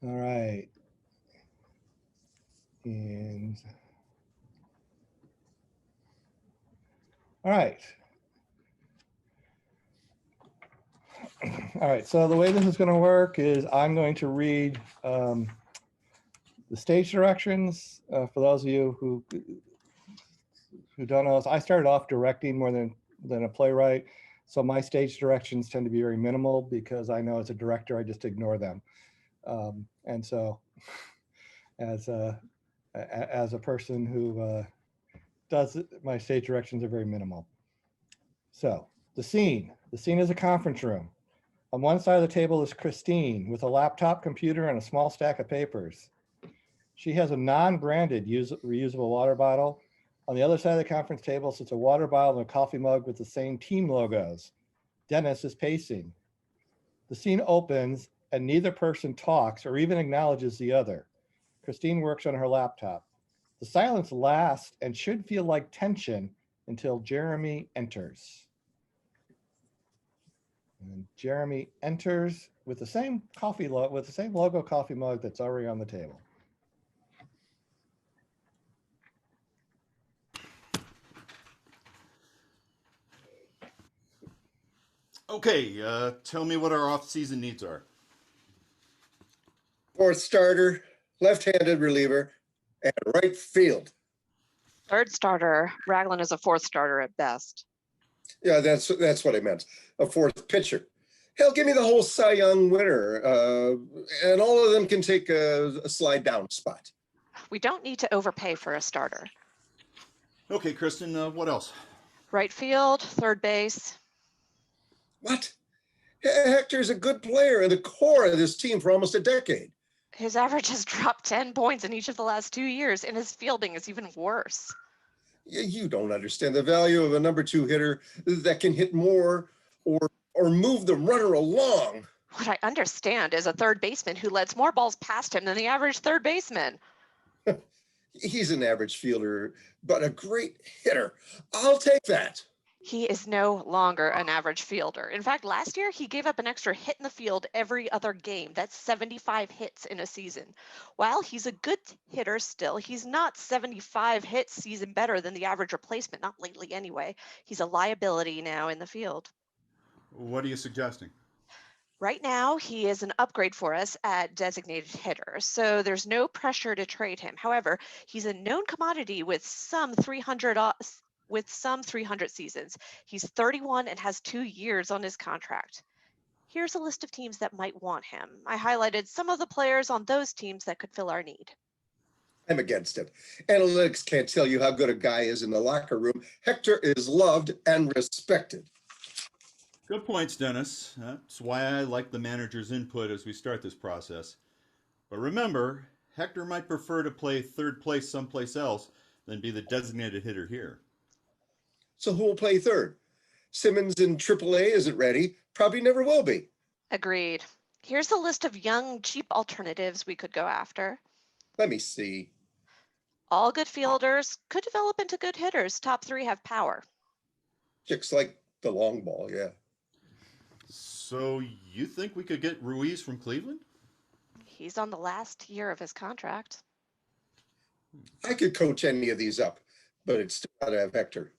All right. And all right. All right. So the way this is going to work is I'm going to read the stage directions. For those of you who don't know, I started off directing more than a playwright. So my stage directions tend to be very minimal because I know as a director, I just ignore them. And so as a person who does it, my stage directions are very minimal. So the scene is a conference room. On one side of the table is Christine with a laptop computer and a small stack of papers. She has a non-branded reusable water bottle. On the other side of the conference table sits a water bottle and a coffee mug with the same team logos. Dennis is pacing. The scene opens and neither person talks or even acknowledges the other. Christine works on her laptop. The silence lasts and should feel like tension until Jeremy enters. And Jeremy enters with the same logo coffee mug that's already on the table. Okay, tell me what our off-season needs are. Fourth starter, left-handed reliever, and right field. Third starter. Raglan is a fourth starter at best. Yeah, that's what I meant. A fourth pitcher. Hell, give me the whole Cy Young winner, and all of them can take a slide down spot. We don't need to overpay for a starter. Okay, Kristen, what else? Right field, third base. What? Hector's a good player and the core of this team for almost a decade. His average has dropped 10 points in each of the last 2 years, and his fielding is even worse. You don't understand the value of a number two hitter that can hit more or move the runner along. What I understand is a third baseman who lets more balls past him than the average third baseman. He's an average fielder, but a great hitter. I'll take that. He is no longer an average fielder. In fact, last year, he gave up an extra hit in the field every other game. That's 75 hits in a season. While he's a good hitter still, he's not 75 hits season better than the average replacement, not lately anyway. He's a liability now in the field. What are you suggesting? Right now, he is an upgrade for us at designated hitter, so there's no pressure to trade him. However, he's a known commodity with some 300 seasons. He's 31 and has 2 years on his contract. Here's a list of teams that might want him. I highlighted some of the players on those teams that could fill our need. I'm against it. Analytics can't tell you how good a guy is in the locker room. Hector is loved and respected. Good points, Dennis. That's why I like the manager's input as we start this process. But remember, Hector might prefer to play third place someplace else than be the designated hitter here. So who will play third? Simmons in AAA isn't ready. Probably never will be. Agreed. Here's a list of young, cheap alternatives we could go after. Let me see. All good fielders could develop into good hitters. Top 3 have power. Chicks like the long ball, yeah. So you think we could get Ruiz from Cleveland? He's on the last year of his contract. I could coach any of these up, but it's still got to have Hector.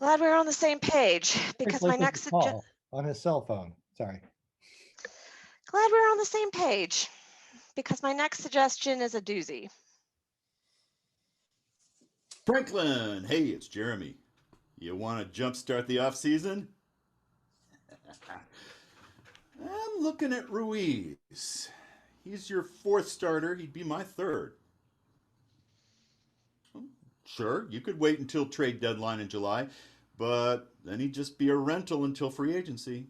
Glad we're on the same page, because my next on his cell phone. Sorry. Glad we're on the same page, because my next suggestion is a doozy. Franklin, hey, it's Jeremy. You want to jumpstart the off-season? I'm looking at Ruiz. He's your fourth starter. He'd be my third. Sure, you could wait until trade deadline in July, but then he'd just be a rental until free agency.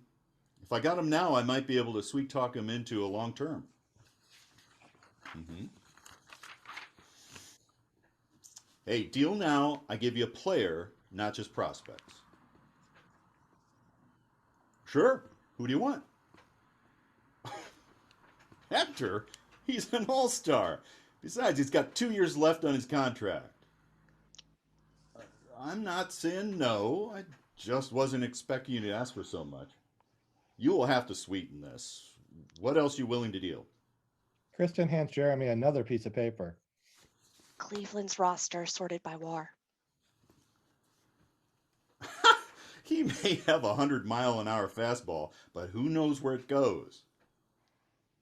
If I got him now, I might be able to sweet talk him into a long term. Hey, deal now. I give you a player, not just prospects. Sure. Who do you want? Hector? He's an all-star. Besides, he's got 2 years left on his contract. I'm not saying no. I just wasn't expecting you to ask for so much. You will have to sweeten this. What else you willing to deal? Kristen hands Jeremy another piece of paper. Cleveland's roster sorted by WAR. He may have a 100-mile-an-hour fastball, but who knows where it goes?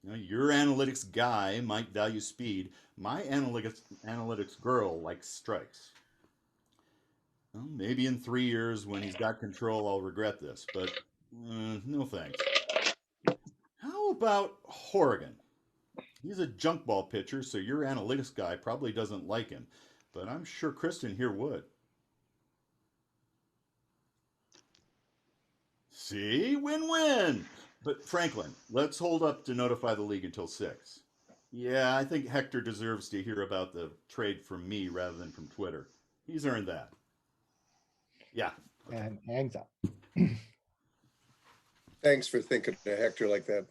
Your analytics guy might value speed. My analytics girl likes strikes. Well, maybe in 3 years when he's got control, I'll regret this, but no thanks. How about Horrigan? He's a junk ball pitcher, so your analytics guy probably doesn't like him, but I'm sure Kristen here would. See? Win-win! But Franklin, let's hold up to notify the league until 6. Yeah, I think Hector deserves to hear about the trade from me rather than from Twitter. He's earned that. Yeah. And hangs up. Thanks for thinking of Hector like that.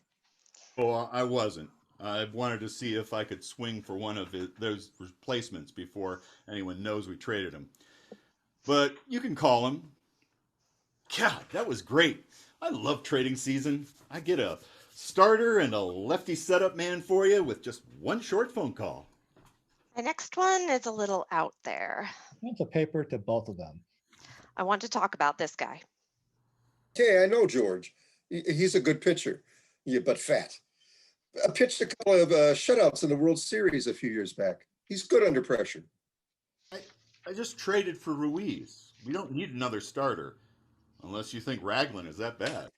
Oh, I wasn't. I wanted to see if I could swing for one of those replacements before anyone knows we traded him. But you can call him. God, that was great. I love trading season. I get a starter and a lefty setup man for you with just one short phone call. My next one is a little out there. Hands a paper to both of them. I want to talk about this guy. Okay, I know George. He's a good pitcher, yeah, but fat. I pitched a couple of shutouts in the World Series a few years back. He's good under pressure. I just traded for Ruiz. We don't need another starter. Unless you think Raglan is that bad.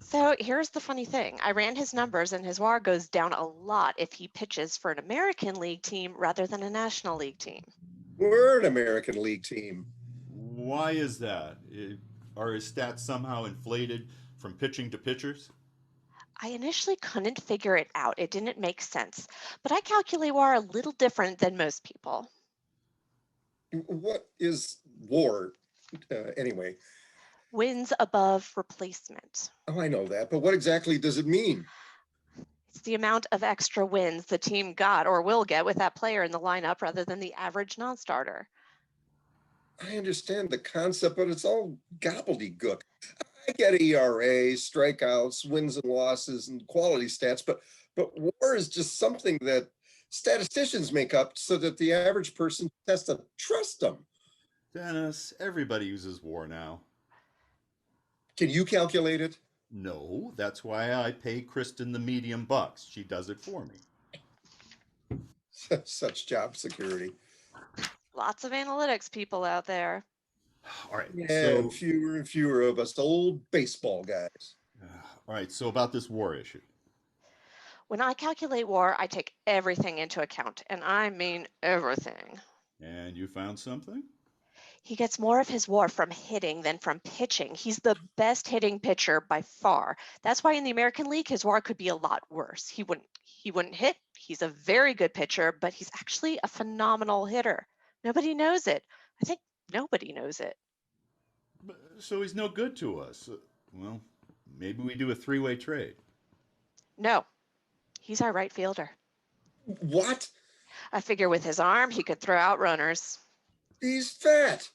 So here's the funny thing. I ran his numbers and his WAR goes down a lot if he pitches for an American League team rather than a National League team. We're an American League team. Why is that? Are his stats somehow inflated from pitching to pitchers? I initially couldn't figure it out. It didn't make sense. But I calculate WAR a little different than most people. What is WAR anyway? Wins above replacement. Oh, I know that, but what exactly does it mean? It's the amount of extra wins the team got or will get with that player in the lineup rather than the average non-starter. I understand the concept, but it's all gobbledygook. I get ERA, strikeouts, wins and losses, and quality stats, but WAR is just something that statisticians make up so that the average person has to trust them. Dennis, everybody uses WAR now. Can you calculate it? No, that's why I pay Kristen the medium bucks. She does it for me. Such job security. Lots of analytics people out there. All right. And fewer and fewer of us old baseball guys. All right. So about this WAR issue. When I calculate WAR, I take everything into account, and I mean everything. And you found something? He gets more of his WAR from hitting than from pitching. He's the best hitting pitcher by far. That's why in the American League, his WAR could be a lot worse. He wouldn't hit. He's a very good pitcher, but he's actually a phenomenal hitter. Nobody knows it. I think nobody knows it. So he's no good to us. Well, maybe we do a 3-way trade. No, he's our right fielder. What? I figure with his arm, he could throw out runners. He's fat.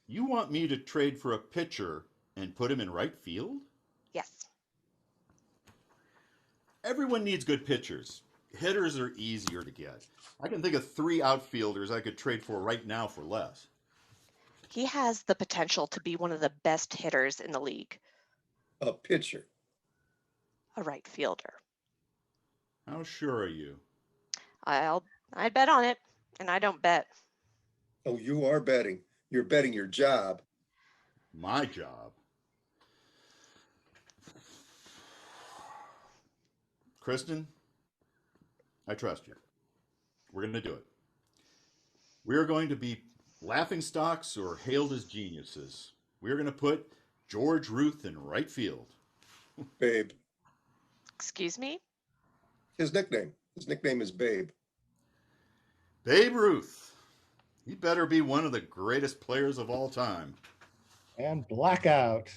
You want me to trade for a pitcher and put him in right field? Yes. Everyone needs good pitchers. Hitters are easier to get. I can think of 3 outfielders I could trade for right now for less. He has the potential to be one of the best hitters in the league. A pitcher. A right fielder. How sure are you? I'd bet on it, and I don't bet. Oh, you are betting. You're betting your job. My job. Kristen, I trust you. We're going to do it. We're going to be laughingstocks or hailed as geniuses. We're going to put George Ruth in right field. Babe. Excuse me? His nickname. His nickname is Babe. Babe Ruth. He better be one of the greatest players of all time. And blackout.